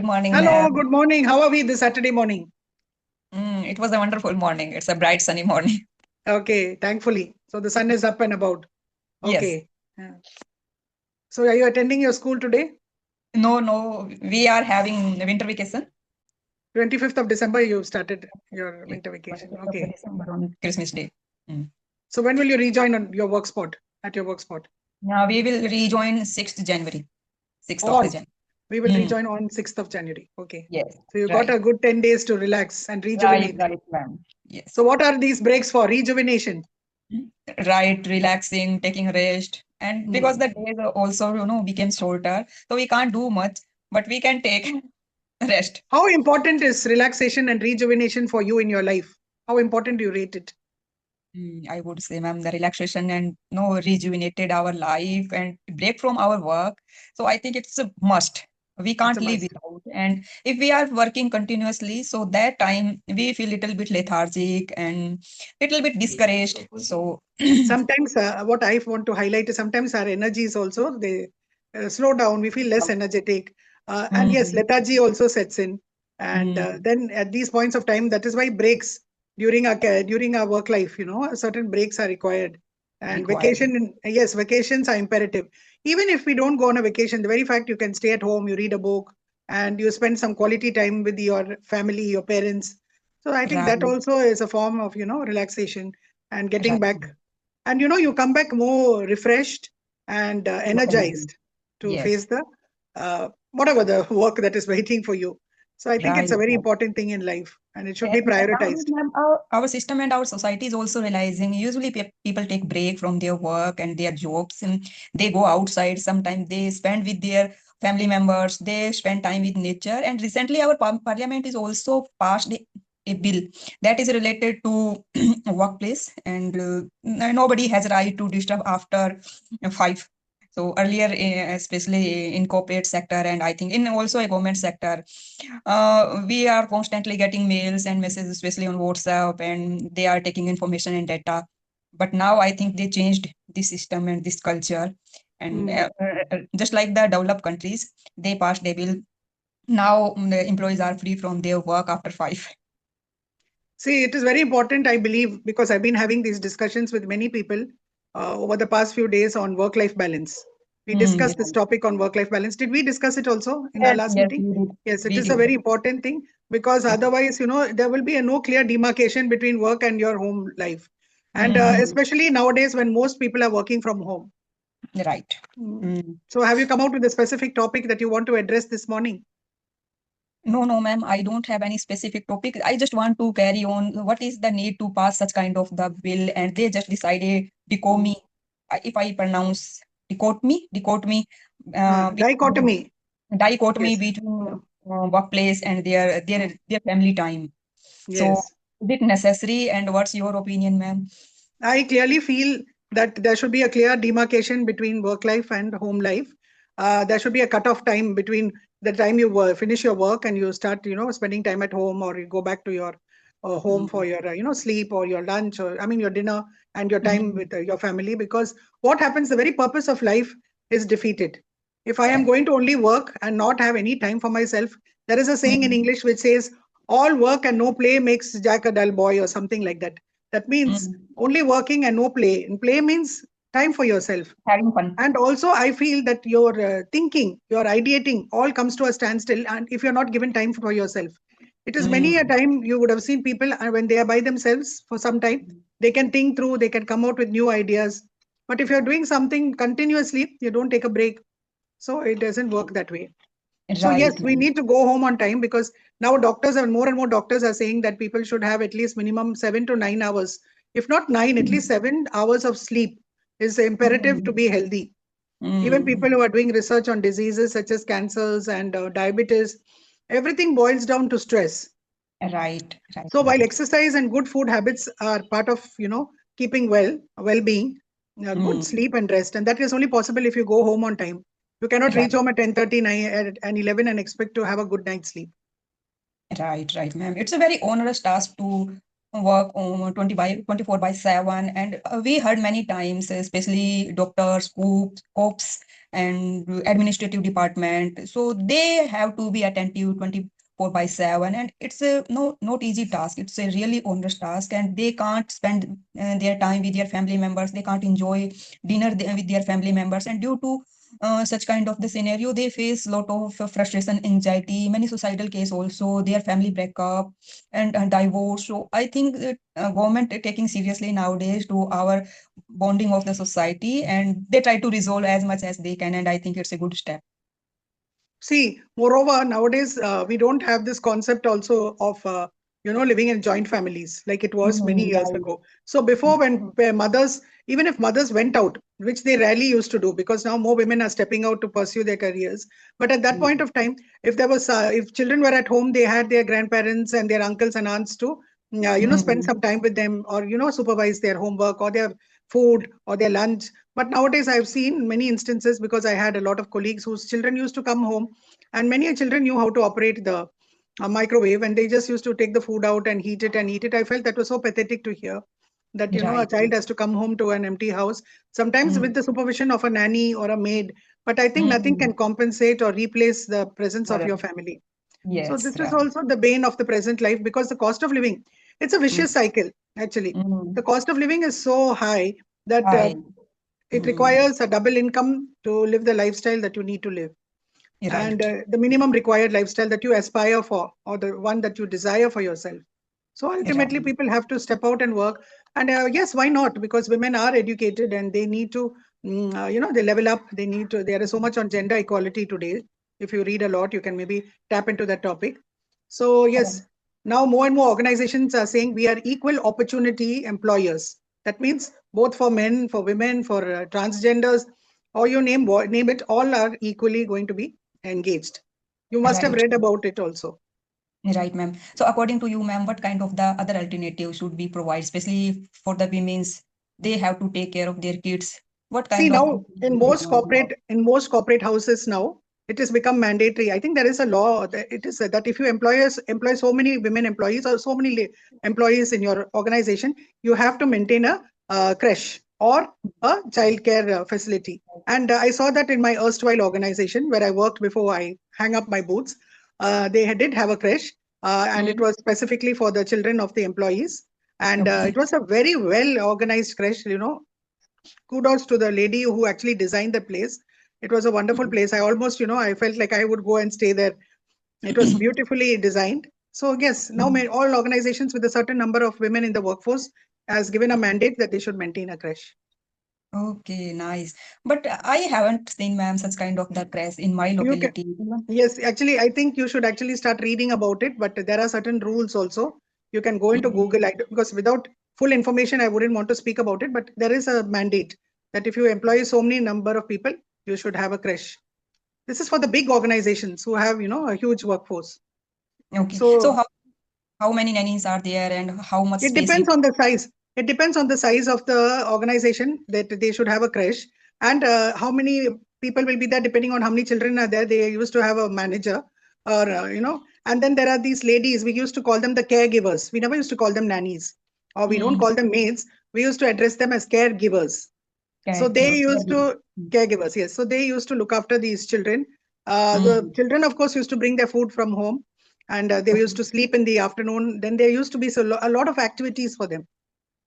morning, Hello, ma'am. good morning. How are we this Saturday morning? It was a wonderful morning. It's a bright, sunny morning. Okay, thankfully. So the sun is up and about. Yes. Okay. So are you attending your school today? No, we are having winter vacation. 25th of December, you started your Yes, winter vacation. 25th of the Okay. December on Christmas Day. Mm. So when will you rejoin on your work spot, at your work spot? Now we will rejoin 6th January. 6th of the On. January. We will Mm. rejoin on 6th of January. Okay. Yes, So you got right. a good 10 days to relax and Right, rejuvenate. right, ma'am. So Yes. what are these breaks for? Rejuvenation. Right, relaxing, taking rest. And because Hmm. the days are also, became shorter, so we can't do much, but we can take rest. How important is relaxation and rejuvenation for you in your life? How important do you rate it? I would say, ma'am, the relaxation and rejuvenated our life and break from our work. So I think it's a must. We It's can't a live must. without. And if we are working continuously, so that time we feel little bit lethargic and little bit discouraged. So Sometimes what I want to highlight is sometimes our energies also they slow down. We feel less energetic, and yes, mm, lethargy also sets in. And mm, then at these points of time, that is why breaks during our work life, certain breaks are required. And required. yes, vacations are imperative. Even if we don't go on a vacation, the very fact you can stay at home, you read a book, and you spend some quality time with your family, your parents. So I think that Right, also is a form of relaxation and getting right. back, and you come back more refreshed and Full of energy. energized to Yes, face the whatever the work that is waiting for you. So I think it's a right. very important thing in life and it should be And nowadays, prioritized. ma'am, our system and our society is also realizing usually people take break from their work and their jobs and they go outside. Sometimes they spend with their family members, they spend time with nature. And recently, our parliament is also passed a bill that is related to workplace and nobody has right to disturb after 5. So earlier, especially in corporate sector and I think in also a government sector, we are constantly getting mails and messages, especially on WhatsApp, and they are taking information and data. But now I think they changed this system and this culture. And Mm. just like the developed countries, they passed a bill. Now the employees are free from their work after 5. See, it is very important, I believe, because I've been having these discussions with many people over the past few days on work-life balance. We discussed this Right. topic on work-life balance. Did we discuss it also in our Yes, last yes, meeting? we did. Yes, it We is a did. very important thing because otherwise, there will be a no clear demarcation between work and your home life. And Mhm. especially nowadays when most people are working from home. Right. Mm. Mm. So have you come out with a specific topic that you want to address this morning? No, ma'am, I don't have any specific topic. I just want to carry on. What is the need to pass such kind of the bill? And they just decided Mm. dichotomy, if I pronounce dichotomy, between Dichotomy. dichotomy Yes. between workplace and their family time. So Yes. is it necessary? And what's your opinion, ma'am? I clearly feel that there should be a clear demarcation between work life and home life. There should be a cutoff time between the time you finish your work and you start, spending time at home, or you go back to your home for Mm. your, sleep or your lunch, or I mean your dinner and your time Mm. with your family. Because what happens, the very purpose of life is defeated. If I am Correct. going to only work and not have any time for myself, there is a saying in Mm. English which says, "All work and no play makes Jack a dull boy," or something like that. That means Mm. only working and no play. And play means time for yourself. Having fun. And also, I feel that your thinking, your ideating, all comes to a standstill. And if you're not given time for yourself, it is many a Mm. time you would have seen people when they are by themselves for some time, they can think through, they can come out with new ideas. But if you're doing something continuously, you don't take a break. So it doesn't work that way. So yes, Right, we ma'am. need to go home on time because now doctors and more doctors are saying that people should have at least minimum 7 to 9 hours, if not nine, at least 7 hours of sleep is imperative to Mm. be healthy. Even people Mm. who are doing research on diseases such as cancers and diabetes, everything boils down to stress. Right, So while ma'am. exercise and good food habits are part of keeping well-being, good Mm. sleep and rest, and that is only possible if you go home on time. You cannot reach Right. home at 10:30 and 11 and expect to have a good night's sleep. Right, ma'am. It's a very onerous task to work 24/7, and we heard many times, especially doctors, cooks, and administrative department, so they have to be attentive 24/7, and it's a not easy task. It's a really onerous task, and they can't spend their time with their family members. They can't enjoy dinner with their family members, and due to such kind of the scenario, they face lot of frustration, anxiety, many suicidal case also, their family breakup and divorce. So I think that government are taking seriously nowadays to our bonding of the society, and they try to resolve as much as they can, and I think it's a good step. See, moreover, nowadays we don't have this concept also of living in joint families like it was many years Right. ago. So before, where mothers, even if mothers went out, which they rarely used to do, because now more women are stepping out to pursue their careers. But at that point of time, if there was if children were at home, they had their grandparents and their uncles and aunts to spend some time with them, or supervise their homework or their food or their lunch. But nowadays, I've seen many instances, because I had a lot of colleagues whose children used to come home, and many children knew how to operate the microwave, and they just used to take the food out and heat it and eat it. I felt that was so pathetic to hear, that a Right. child has to come home to an empty house, sometimes with the supervision of a nanny or a maid. But I think nothing can compensate or replace the presence of your Correct. family. So Yes, this is right. also the bane of the present life, because the cost of living, it's a vicious cycle, actually. The Mm. cost of living is so high that Hi. it requires a double income to live the lifestyle that you need to live. And Right. the minimum required lifestyle that you aspire for, or the one that you desire for yourself. So Right. ultimately, people have to step out and work. And yes, why not? Because women are educated and they need to, they level up. They need to, there is so much on gender equality today. If you read a lot, you can maybe tap into that topic. So Correct. yes, now more and more organizations are saying we are equal opportunity employers. That means both for men, for women, for transgenders, or you name it, all are equally going to be engaged. You must have Right. read about it also. Right, ma'am. So according to you, ma'am, what kind of the other alternative should be provided, especially for the women's? They have to take care of their kids. What See, kind of now in most corporate houses now, it has become mandatory. I think there is a law that it is that if you employ so many women employees or so many employees in your organization, you have to maintain a creche or a childcare facility. And I saw that in my erstwhile organization where I worked before I hang up my boots. Did have a creche, and it Mm, was specifically for the children of the employees. And okay. it was a very well organized creche. Kudos to the lady who actually designed the place. It was a wonderful place. I almost, I felt like I would go and stay there. It was beautifully designed. So yes, now all organizations with a certain number of women in the workforce has given a mandate that they should maintain a creche. Okay, nice. But I haven't seen, ma'am, such kind of the crash in my You can, locality. Even. yes, actually, I think you should actually start reading about it, but there are certain rules also. You can go into Mm, Google, because without full information, I wouldn't want to speak about it, but there is a mandate that if you employ so many number of people, you should have a creche. This is for the big organizations who have, a huge workforce. okay. So So how many nannies are there and how much it space depends required? on the size. It depends on the size of the organization that they should have a creche, and how many people will be there depending on how many children are there. They used to have a manager, or and then there are these ladies. We used to call them the caregivers. We never used to call them nannies, or we don't Mm, call them maids. We used to address them as caregivers. So they used caregiver. to caregivers, yes. So they used to look after these children. The Mm, children, of course, used to bring their food from home, and they used okay. to sleep in the afternoon. Then there used to be a lot of activities for them,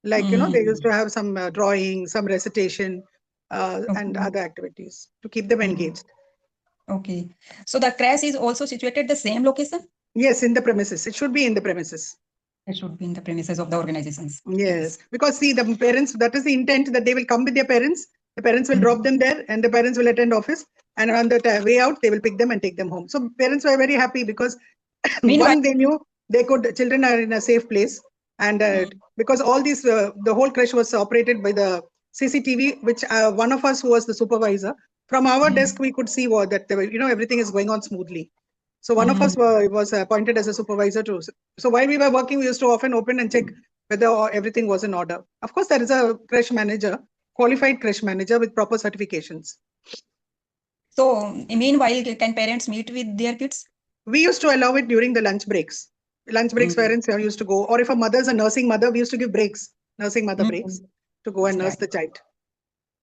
like they used Mm, to have some drawing, some recitation, and okay. other activities to keep them Mm, engaged. okay. So the crash is also situated the same location? Yes, in the premises. It should be in the premises. It should be in the premises of the organizations. Yes, Nice. because see, the parents, that is the intent, that they will come with their parents. The parents will Mm, drop them there, and the parents will attend office. And on the way out, they will pick them and take them home. So parents were very happy because meanwhile, one, they knew children are in a safe place, and mm, because all these, the whole crash was operated by the CCTV, which one of us who was the supervisor, from our desk mm, we could see that everything is going on smoothly. So one of us mm, was appointed as a supervisor too. So while we were working, we used to often open and check whether everything was in order. Of course, there is a crash manager, qualified crash manager with proper certifications. so meanwhile, can parents meet with their kids? We used to allow it during the lunch breaks. Lunch breaks, parents used to go, or if a mother's a nursing mother, we used to give breaks, nursing mother breaks, to go and nurse the child.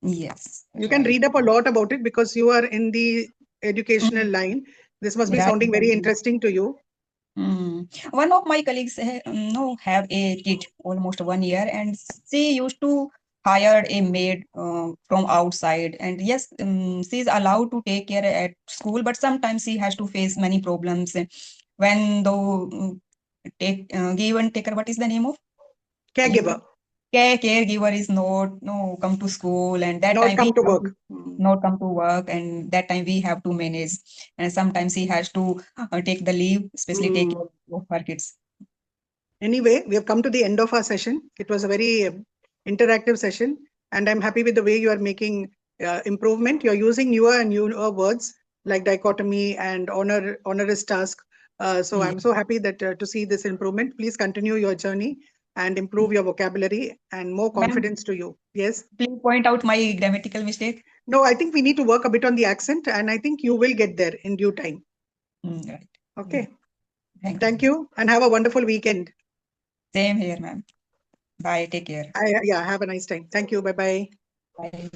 Yes. You can read up a lot about it because you are in the educational line. This must be Right. sounding very interesting to you. One of my colleagues have a kid almost 1 year, and she used to hire a maid from outside. And yes, she is allowed to take care at school, but sometimes she has to face many problems when the give and taker. What is the name of Caregiver. Caregiver is not come to school, and that Not time come we to have work. not come to work, and that time we have to manage, and sometimes he has to take the leave, especially take care of her kids. Anyway, we have come to the end of our session. It was a very interactive session, and I'm happy with the way you are making improvement. You're using newer and newer words like dichotomy and honoris task. So I'm so happy that to see this improvement. Please continue your journey and improve your vocabulary and more confidence to you. Yes. Please point out my grammatical mistake. No, I think we need to work a bit on the accent, and I think you will get there in due time. Right. Okay. Thank you, and have a wonderful weekend. Same here, ma'am. Bye. Take care. Yeah, have a nice time. Thank you. Bye-bye. Bye.